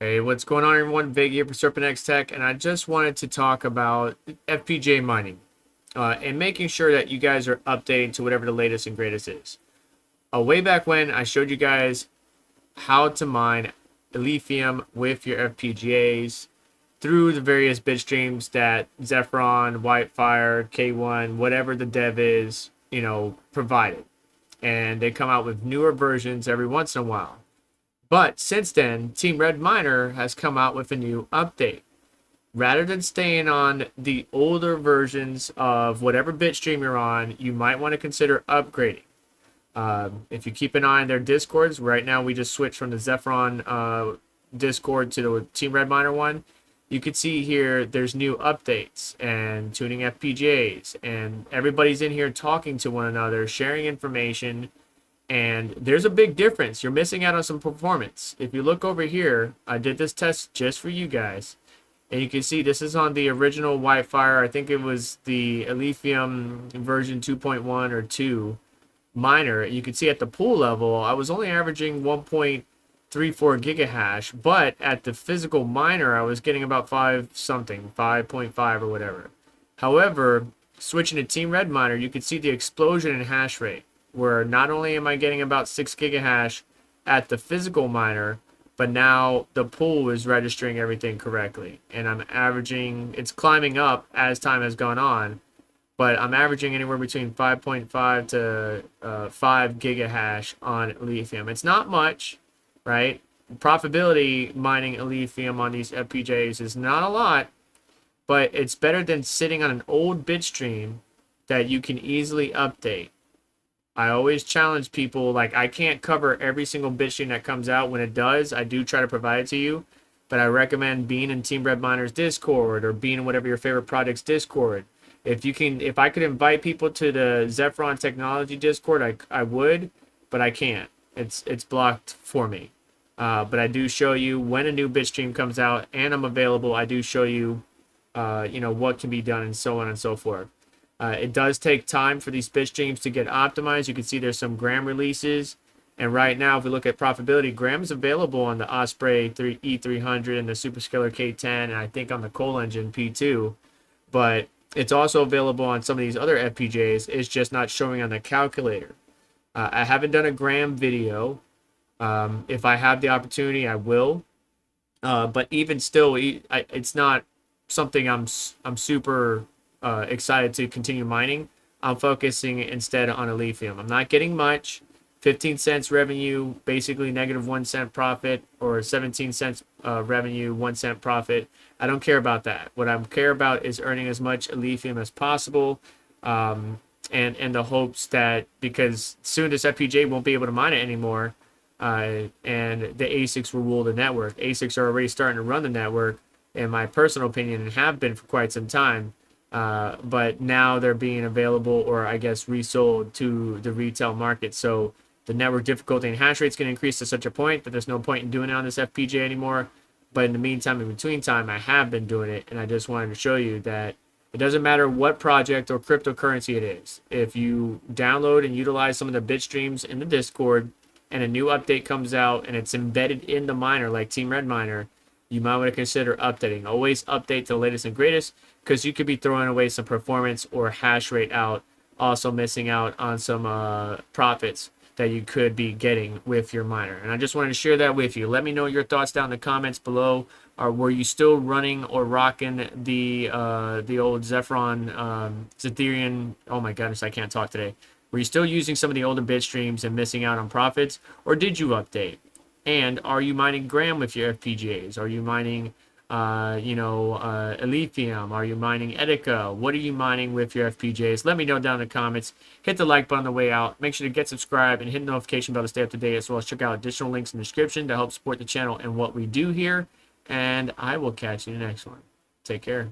Hey, what's going on, everyone? Vig here for Serpent X Tech, and I just wanted to talk about FPGA mining and making sure that you guys are updating to whatever the latest and greatest is. Way back when, I showed you guys how to mine lithium with your FPGAs through the various bit streams that Zephron, Whitefire, K1, whatever the dev is, provided. And they come out with newer versions every once in a while. But since then, Team Red Miner has come out with a new update. Rather than staying on the older versions of whatever bitstream you're on, you might want to consider upgrading. If you keep an eye on their discords, right now we just switched from the Zephron Discord to the Team Red Miner one. You can see here there's new updates and tuning FPGAs, and everybody's in here talking to one another, sharing information. And there's a big difference. You're missing out on some performance. If you look over here, I did this test just for you guys. And you can see this is on the original Whitefire. I think it was the Lithium version 2.1 or 2 miner. You can see at the pool level, I was only averaging 1.34 gigahash. But at the physical miner, I was getting about 5 something, 5.5 or whatever. However, switching to Team Red Miner, you can see the explosion in hash rate, where not only am I getting about 6 gigahash at the physical miner, but now the pool is registering everything correctly. And I'm averaging, it's climbing up as time has gone on, but I'm averaging anywhere between 5.5 to 5 gigahash on lithium. It's not much, right? Profitability mining lithium on these FPGAs is not a lot, but it's better than sitting on an old bit stream that you can easily update. I always challenge people, like, I can't cover every single bitstream that comes out. When it does, I do try to provide it to you, but I recommend being in Team Red Miner's Discord or being in whatever your favorite project's Discord. If I could invite people to the Zephron Technology Discord, I would, but I can't. It's blocked for me. But I do show you when a new bitstream comes out, and I'm available. I do show you, what can be done and so on and so forth. It does take time for these bit streams to get optimized. You can see there's some Gram releases. And right now, if we look at profitability, Gram is available on the Osprey E300 and the Superscalar K10, and I think on the Coal Engine P2. But it's also available on some of these other FPGAs. It's just not showing on the calculator. I haven't done a Gram video. If I have the opportunity, I will. But even still, it's not something I'm super excited to continue mining. I'm focusing instead on a lithium. I'm not getting much. 15 cents revenue, basically negative 1 cent profit, or 17 cents revenue, 1 cent profit. I don't care about that. What I care about is earning as much lithium as possible, and the hopes that, because soon this FPGA won't be able to mine it anymore, and the ASICs will rule the network. ASICs are already starting to run the network, in my personal opinion, and have been for quite some time. But now they're being available, or I guess resold to the retail market. So the network difficulty and hash rate is going to increase to such a point that there's no point in doing it on this FPGA anymore. But in the meantime, in between time, I have been doing it, and I just wanted to show you that it doesn't matter what project or cryptocurrency it is. If you download and utilize some of the bit streams in the Discord, and a new update comes out and it's embedded in the miner like Team Red Miner, you might want to consider updating. Always update to the latest and greatest, because you could be throwing away some performance or hash rate out, also missing out on some profits that you could be getting with your miner. And I just wanted to share that with you. Let me know your thoughts down in the comments below. Or were you still running or rocking the old Zephron Zephirian? Oh my goodness, I can't talk today. Were you still using some of the older bit streams and missing out on profits, or did you update? And are you mining Gram with your FPGAs? Are you mining lithium? Are you mining EVGA? What are you mining with your FPGAs? Let me know down in the comments. Hit the like button on the way out. Make sure to get subscribed and hit the notification bell to stay up to date, as well as check out additional links in the description to help support the channel and what we do here. And I will catch you in the next one. Take care.